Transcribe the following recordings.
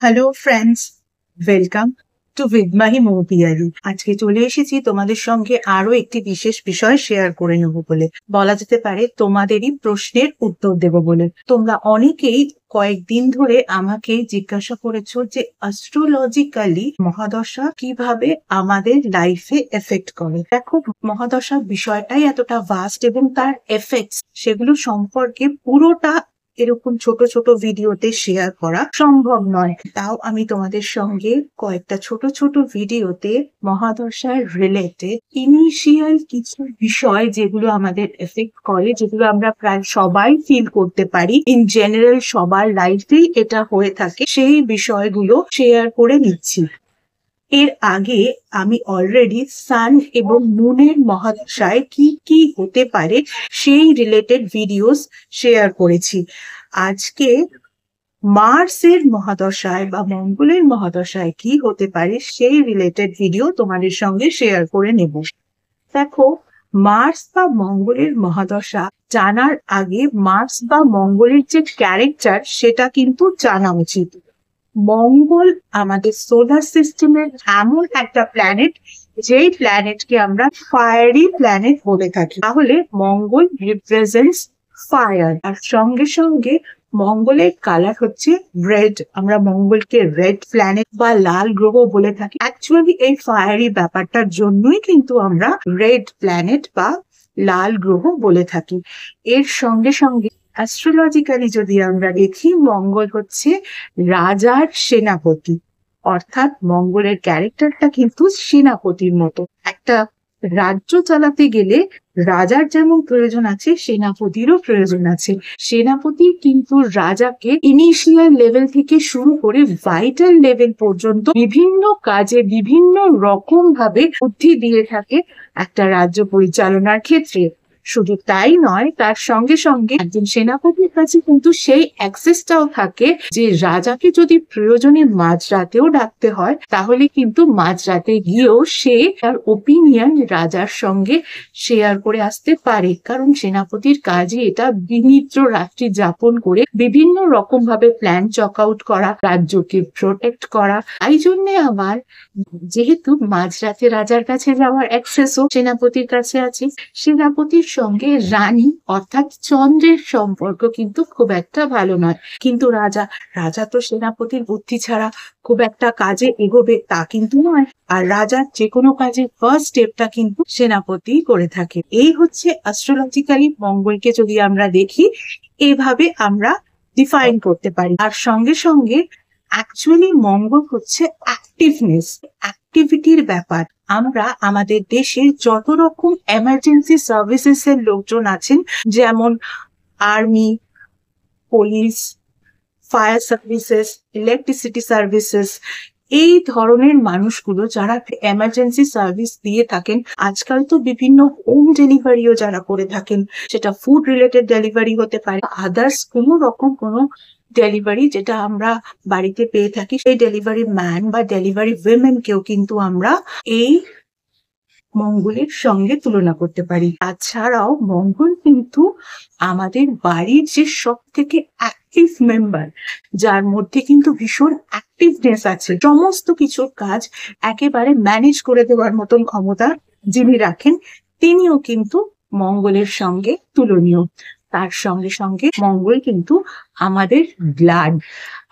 Hello friends, welcome to বিদমাহি মোবিয়ারি। আজকে চলে এসেছি তোমাদের সঙ্গে আরো একটি বিশেষ বিষয় শেয়ার করে নেব বলে, বলা যেতে পারে তোমাদেরই প্রশ্নের উত্তর দেব বলে। তোমরা অনেকেই কয়েকদিন ধরে আমাকে জিজ্ঞাসা করেছো যে অ্যাস্ট্রোলজিক্যালি মহাদশা কিভাবে আমাদের লাইফে এফেক্ট করে। দেখো, মহাদশা বিষয়টাই এতটা ভাস্ট এবং তার এফেক্টস সেগুলো সম্পর্কে পুরোটা এরকম ছোট ছোট ভিডিওতে শেয়ার করা সম্ভব নয়। তাও আমি তোমাদের সঙ্গে কয়েকটা ছোট ছোট ভিডিওতে মহাদশার রিলেটেড ইনিশিয়াল কিছু বিষয় যেগুলো আমাদের এফেক্ট করে, যেগুলো আমরা প্রায় সবাই ফিল করতে পারি, ইন জেনারেল সবার লাইফেই এটা হয়ে থাকে, সেই বিষয়গুলো শেয়ার করে নিচ্ছি। এর আগে আমি অলরেডি সান এবং মুনের মহাদশায় কি কি হতে পারে সেই রিলেটেড ভিডিওস শেয়ার করেছি। আজকে মার্সের মহাদশায় বা মঙ্গলের মহাদশায় কি হতে পারে সেই রিলেটেড ভিডিও তোমাদের সঙ্গে শেয়ার করে নেব। দেখো, মার্স বা মঙ্গলের মহাদশা জানার আগে মার্স বা মঙ্গলের যে ক্যারেক্টার সেটা কিন্তু জানা উচিত। মঙ্গল আমাদের সোলার সিস্টেমের এমন একটা প্ল্যানেট, যেই প্ল্যানেটকে আমরা ফায়ারি প্ল্যানেট বলে থাকি। তাহলে মঙ্গল রিপ্রেজেন্টস ফায়ার, আর সঙ্গে সঙ্গে মঙ্গলের কালার হচ্ছে রেড। আমরা মঙ্গলকে রেড প্ল্যানেট বা লাল গ্রহ বলে থাকি। অ্যাকচুয়ালি এই ফায়ারি ব্যাপারটার জন্যই কিন্তু আমরা রেড প্ল্যানেট বা লাল গ্রহ বলে থাকি। এর সঙ্গে সঙ্গে অ্যাস্ট্রোলজিক্যালি যদি আমরা দেখি, মঙ্গল হচ্ছে রাজার সেনাপতি, অর্থাৎ মঙ্গলের ক্যারেক্টারটা কিন্তু সেনাপতির মতো। একটা রাজ্য চালাতে গেলে রাজার যেমন প্রয়োজন আছে, সেনাপতিরও প্রয়োজন আছে। সেনাপতি কিন্তু রাজাকে ইনিশিয়াল লেভেল থেকে শুরু করে ভাইটাল লেভেল পর্যন্ত বিভিন্ন কাজে বিভিন্ন রকম ভাবে বুদ্ধি দিয়ে থাকে একটা রাজ্য পরিচালনার ক্ষেত্রে। শুধু তাই নয়, তার সঙ্গে সঙ্গে একজন সেনাপতির কাছে কিন্তু সেই অ্যাক্সেসটাও থাকে যে রাজাকে যদি প্রয়োজনে মাঝরাতেও ডাকতে হয়, তাহলে কিন্তু মাঝরাতে গিয়েও সে তার ওপিনিয়ন রাজার সঙ্গে শেয়ার করে আসতে পারে। কারণ সেনাপতির কাজে এটা বিনিদ্র রাত্রি যাপন করে বিভিন্ন রকম ভাবে প্ল্যান চক আউট করা, রাজ্যকে প্রোটেক্ট করা। তাই জন্য আমার, যেহেতু মাঝরাতে রাজার কাছে যাওয়ার অ্যাক্সেসও সেনাপতির কাছে আছে, সেনাপতির সঙ্গে রানী অর্থাৎ চন্দ্রের সম্পর্ক কিন্তু খুব একটা ভালো নয়। কিন্তু রাজা তো সেনাপতির বুদ্ধি ছাড়া খুব একটা কাজে এগোবে তা কিন্তু নয়। আর রাজার যে কোনো কাজের ফার্স্ট স্টেপটা কিন্তু সেনাপতি করে থাকে। এই হচ্ছে অ্যাস্ট্রোলজিক্যালি মঙ্গলকে যদি আমরা দেখি, এভাবে আমরা ডিফাইন করতে পারি। আর সঙ্গে সঙ্গে অ্যাকচুয়ালি মঙ্গল হচ্ছে অ্যাক্টিভনেস, অ্যাক্টিভিটির ব্যাপার। আমরা আমাদের দেশে যত রকম এমার্জেন্সি সার্ভিসেস এর লোকজন আছেন, যেমন army, police, fire services, electricity services, এই ধরনের মানুষগুলো যারা এমার্জেন্সি সার্ভিস দিয়ে থাকেন, আজকাল তো বিভিন্ন হোম ডেলিভারিও যারা করে থাকেন, সেটা ফুড রিলেটেড ডেলিভারি হতে পারে, আদার্স কোনো রকম কোনো ডেলিভারি যেটা আমরা বাড়িতে পেয়ে থাকি, সেই ডেলিভারি ম্যান বা ডেলিভারি উইমেনকেও কিন্তু আমরা এই মঙ্গলের সঙ্গে তুলনা করতে পারি। তাছাড়াও মঙ্গল কিন্তু আমাদের বাড়ির যে সব থেকে অ্যাক্টিভ মেম্বার, যার মধ্যে কিন্তু ভীষণ অ্যাক্টিভনেস আছে, সমস্ত কিছুর কাজ একেবারে ম্যানেজ করে দেওয়ার মতন ক্ষমতা যিনি রাখেন, তিনিও কিন্তু মঙ্গলের সঙ্গে তুলনীয়। তার সঙ্গে সঙ্গে মঙ্গল কিন্তু আমাদের ব্লাড,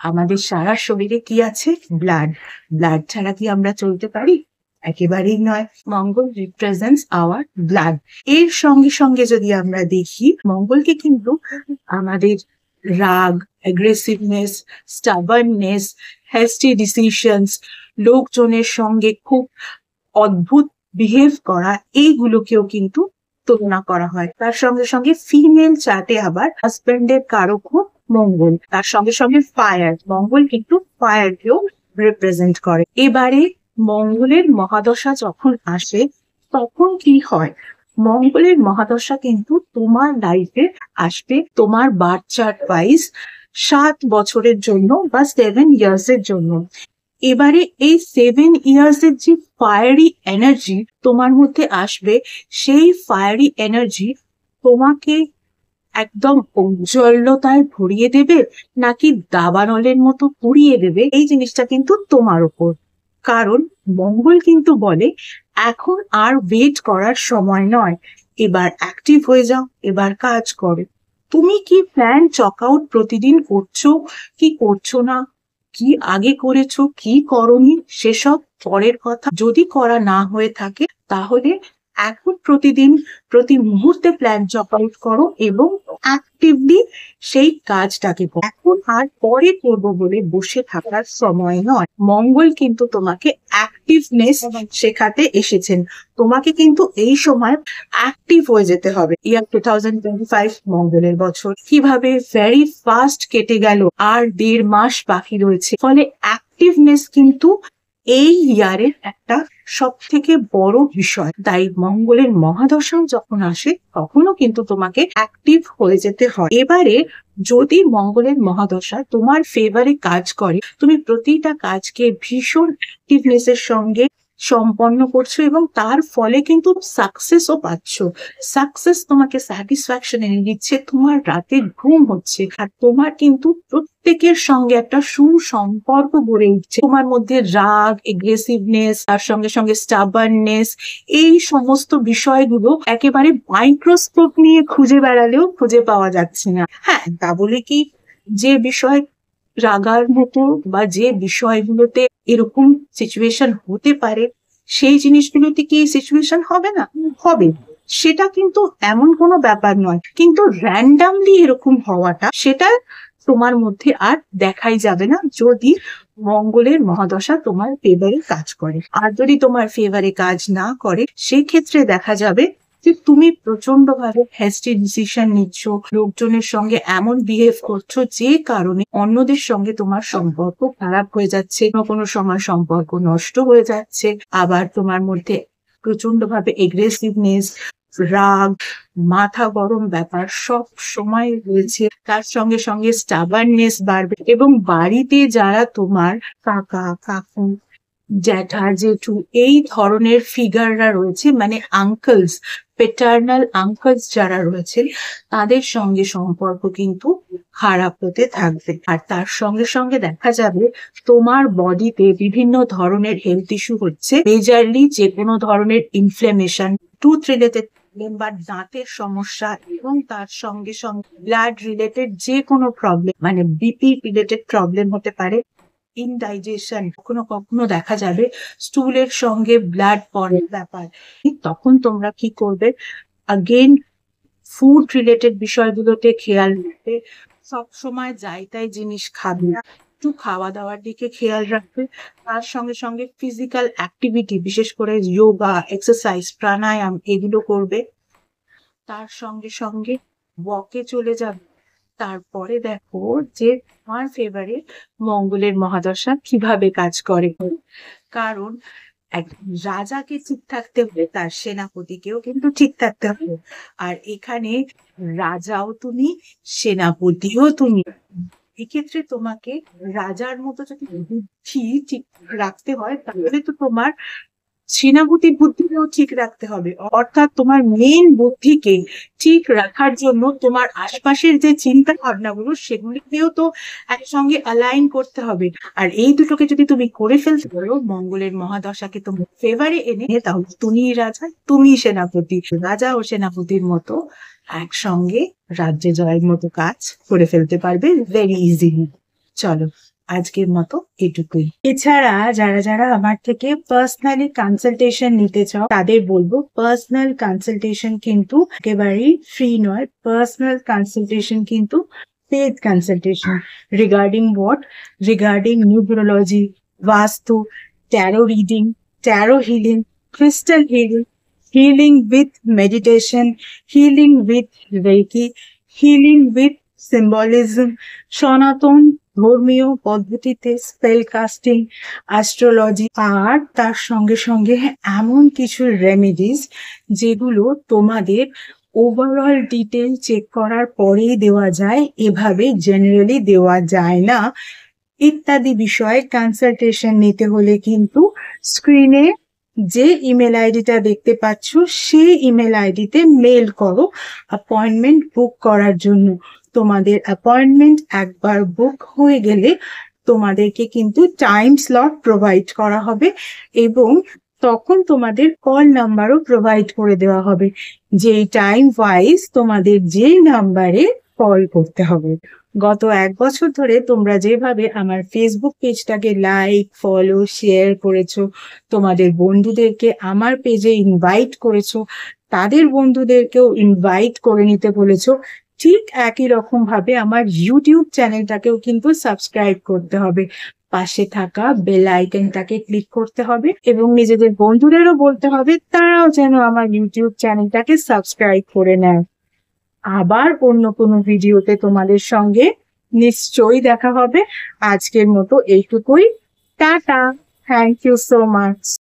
আমাদের সারা শরীরে কি আছে? ব্লাড। ব্লাড ছাড়া কি আমরা চলতে পারি? একেবারেই নয়। মঙ্গল রিপ্রেজেন্টস আওয়ার ব্লাড। এর সঙ্গে সঙ্গে যদি আমরা দেখি, মঙ্গলকে কিন্তু আমাদের রাগ, অ্যাগ্রেসিভনেস, স্টাবার্ননেস, হ্যাস্টি ডিসিশনস, লোকজনের সঙ্গে খুব অদ্ভুত বিহেভ করা, এইগুলোকেও কিন্তু তুলনা করা হয়। তার সঙ্গে সঙ্গে ফিমেল চার্টে আবার হাজবেন্ডের কারকও মঙ্গল। তার সঙ্গে সঙ্গে ফায়ার, মঙ্গল কিন্তু ফায়ারকেও রিপ্রেজেন্ট করে। এবারে মঙ্গলের মহাদশা যখন আসে, তখন কি হয়? মঙ্গলের মহাদশা কিন্তু তোমার লাইফে আসবে তোমার বার্থ চার্ট ওয়াইজ 7 বছরের জন্য বা 7 ইয়ার্স এর জন্য। এবারে এই 7 ইয়ার্স এর যে ফায়ারি এনার্জি তোমার মধ্যে আসবে, সেই ফায়ারি এনার্জি তোমাকে একদম ঔজ্জ্বল্যতায় ভরিয়ে দেবে নাকি দাবানলের মতো পুড়িয়ে দেবে, এই জিনিসটা কিন্তু তোমার উপর। কারণ মঙ্গল কিন্তু বলে এখন আর ওয়েট করার সময় নয়, এবার অ্যাক্টিভ হয়ে যাও, এবার কাজ করো। তুমি কি প্ল্যান চক আউট প্রতিদিন করছো কি করছো না, কি আগে করেছো কি করনি সেসব পরের কথা। যদি করা না হয়ে থাকে তাহলে এখন প্রতিদিন প্রতি মুহূর্তে প্ল্যান চক আউট করো এবং অ্যাক্টিভলি সেই কাজটাকে করো। এখন আর পরে করবো বলে বসে থাকার সময় নয়। মঙ্গল কিন্তু তোমাকে অ্যাক্টিভনেস শেখাতে এসেছেন। তোমাকে কিন্তু এই সময় অ্যাক্টিভ হয়ে যেতে হবে। ইয়ার 2025 মঙ্গলের বছর কিভাবে ভেরি ফাস্ট কেটে গেল, আর 1.5 মাস বাকি রয়েছে। ফলে অ্যাক্টিভনেস কিন্তু এই ইয়ারের একটা সব থেকে বড় বিষয়। তাই মঙ্গলের মহাদশা যখন আসে তখনও কিন্তু তোমাকে অ্যাক্টিভ হয়ে যেতে হয়। এবারে যদি মঙ্গলের মহাদশা তোমার ফেভারে কাজ করে, তুমি প্রতিটা কাজকে ভীষণ অ্যাক্টিভনেস এর সঙ্গে সম্পন্ন করছো এবং তার ফলে কিন্তু সাকসেসও পাচ্ছ। সাকসেস তোমাকে স্যাটিসফ্যাকশন এনে দিচ্ছে, তোমার রাতে ঘুম হচ্ছে, আর তোমার কিন্তু প্রত্যেকের সঙ্গে একটা সুসম্পর্ক গড়ে উঠছে। তোমার মধ্যে রাগ, এগ্রেসিভনেস, তার সঙ্গে সঙ্গে স্টাবারনেস, এই সমস্ত বিষয়গুলো একেবারে মাইক্রোস্কোপ নিয়ে খুঁজে বেড়ালেও খুঁজে পাওয়া যাচ্ছে না। হ্যাঁ, তা বলে কি যে বিষয় রাগার মতো বা যে বিষয়গুলোতে এরকম সিচুয়েশন হতে পারে সেই জিনিসগুলোতে কি সিচুয়েশন হবে না? হবে। সেটা কিন্তু এমন কোনো ব্যাপার নয়, কিন্তু র্যান্ডামলি এরকম হওয়াটা সেটা তোমার মধ্যে আর দেখাই যাবে না যদি মঙ্গলের মহাদশা তোমার ফেভারে কাজ করে। আর যদি তোমার ফেভারে কাজ না করে সেই ক্ষেত্রে দেখা যাবে যে তুমি প্রচন্ড ভাবে হ্যাস্টি ডিসিশন নিচ্ছ, লোকজনের সঙ্গে এমন বিহেভ করছো যে কারণে অন্যদের সঙ্গে তোমার সম্পর্ক খারাপ হয়ে যাচ্ছে, কোনো সময় সম্পর্ক নষ্ট হয়ে যাচ্ছে। আবার তোমার মধ্যে প্রচন্ড ভাবে এগ্রেসিভনেস, রাগ, মাথা গরম ব্যাপার সব সময় রয়েছে। তার সঙ্গে সঙ্গে স্টাবারনেস বাড়বে এবং বাড়িতে যারা তোমার কাকা কাকু, জ্যাঠা জেঠু এই ধরনের ফিগাররা রয়েছে, মানে আঙ্কেলস, পেটার্নাল আঙ্কেলস যারা রয়েছেন, তাদের সঙ্গে সম্পর্ক কিন্তু খারাপ হতে থাকবে। আর তার সঙ্গে সঙ্গে দেখা যাবে তোমার বডিতে বিভিন্ন ধরনের হেলথ ইস্যু হচ্ছে, মেজারলি যে কোনো ধরনের ইনফ্লেমেশন, টুথ রিলেটেড বা দাঁতের সমস্যা, এবং তার সঙ্গে সঙ্গে ব্লাড রিলেটেড যে কোনো প্রবলেম, মানে বিপি রিলেটেড প্রবলেম হতে পারে, ইনডাইজেশন, কখনো কখনো দেখা যাবে স্টুলের সঙ্গে ব্লাড পড়ার ব্যাপার। তখন তোমরা কি করবে? আগেন ফুড রিলেটেড বিষয়গুলোতে খেয়াল রাখবে। সবসময় যাই তাই জিনিস খাবে না, একটু খাওয়া দাওয়ার দিকে খেয়াল রাখবে। তার সঙ্গে সঙ্গে ফিজিক্যাল অ্যাক্টিভিটি, বিশেষ করে যোগা, এক্সারসাইজ, প্রাণায়াম এগুলো করবে। তার সঙ্গে সঙ্গে ওয়াকে চলে যাবে। তারপরে দেখো যে আমার ফেভারে মঙ্গলের মহাদশা কিভাবে কাজ করে। কারণ এক রাজাকে ঠিক থাকতে হবে, তার সেনাপতিকেও কিন্তু ঠিক থাকতে হবে। আর এখানে রাজাও তুমি, সেনাপতিও তুমি। এক্ষেত্রে তোমাকে রাজার মতো যদি বুদ্ধি ঠিক রাখতে হয় তাহলে তো তোমার সেনাপতির বুদ্ধিকেও ঠিক রাখতে হবে। অর্থাৎ তোমার মেইন বুদ্ধিকে ঠিক রাখার জন্য তোমার আশপাশের যে চিন্তা ভাবনাগুলো সেগুলিকেও তো একসঙ্গে অ্যালাইন করতে হবে। আর এই দুটোকে যদি তুমি করে ফেলতে পারো মঙ্গলের মহাদশাকে তোমার ফেভারে এনে, তাহলে তুমিই রাজা, তুমিই সেনাপতি। রাজা ও সেনাপতির মতো একসঙ্গে রাজ্যে জয়ের মতো কাজ করে ফেলতে পারবে ভেরি ইজিলি। চলো আজকের মতো এটুকুই। এছাড়া যারা যারা আমার থেকে পার্সোনালি কনসালটেশন নিতে চাও তাদের বলবো পার্সোনাল কনসালটেশন কিন্তু একেবারেই ফ্রি নয়। পার্সোনাল কনসালটেশন কিন্তু paid consultation. Regarding what? Regarding numerology, vastu, tarot reading, tarot healing, crystal healing, healing with meditation, healing with reiki, healing with symbolism, সনাতন ধর্মীয় পদ্ধতিতে স্পেল কাস্টিং, অ্যাস্ট্রোলজি, আর তার সঙ্গে সঙ্গে এমন কিছু রেমেডিস যেগুলো তোমাদের ওভারঅল ডিটেল চেক করার পরেই দেওয়া যায়, এভাবে জেনারেলি দেওয়া যায় না, ইত্যাদি বিষয়ে কনসালটেশন নিতে হলে কিন্তু স্ক্রিনে যে ইমেল আইডিটা দেখতে পাচ্ছ সেই ইমেল আইডিতে মেল করো অ্যাপয়েন্টমেন্ট বুক করার জন্য। তোমাদের অ্যাপয়েন্টমেন্ট একবার বুক হয়ে গেলে তোমাদেরকে কিন্তু টাইম স্লট প্রোভাইড করা হবে এবং তখন তোমাদের কল নাম্বারও প্রোভাইড করে দেওয়া হবে, যেই টাইম ওয়াইজ তোমাদের যেই নাম্বারে কল করতে হবে। গত 1 বছর ধরে তোমরা যেভাবে আমার ফেসবুক পেজটাকে লাইক, ফলো, শেয়ার করেছো, তোমাদের বন্ধুদেরকে আমার পেজে ইনভাইট করেছো, তাদের বন্ধুদেরকেও ইনভাইট করে নিতে বলেছো, ঠিক একই রকম ভাবে আমার ইউটিউব চ্যানেলটাকেও কিন্তু সাবস্ক্রাইব করতে হবে। পাশে থাকা বেল আইকনটাকে ক্লিক করতে হবে এবং নিজেদের বন্ধুদেরও বলতে হবে তারাও যেন আমার ইউটিউব চ্যানেলটাকে সাবস্ক্রাইব করে নেয়। আবার অন্য কোনো ভিডিওতে তোমাদের সঙ্গে নিশ্চয়ই দেখা হবে। আজকের মতো এইটুকুই। Tata. Thank you so much.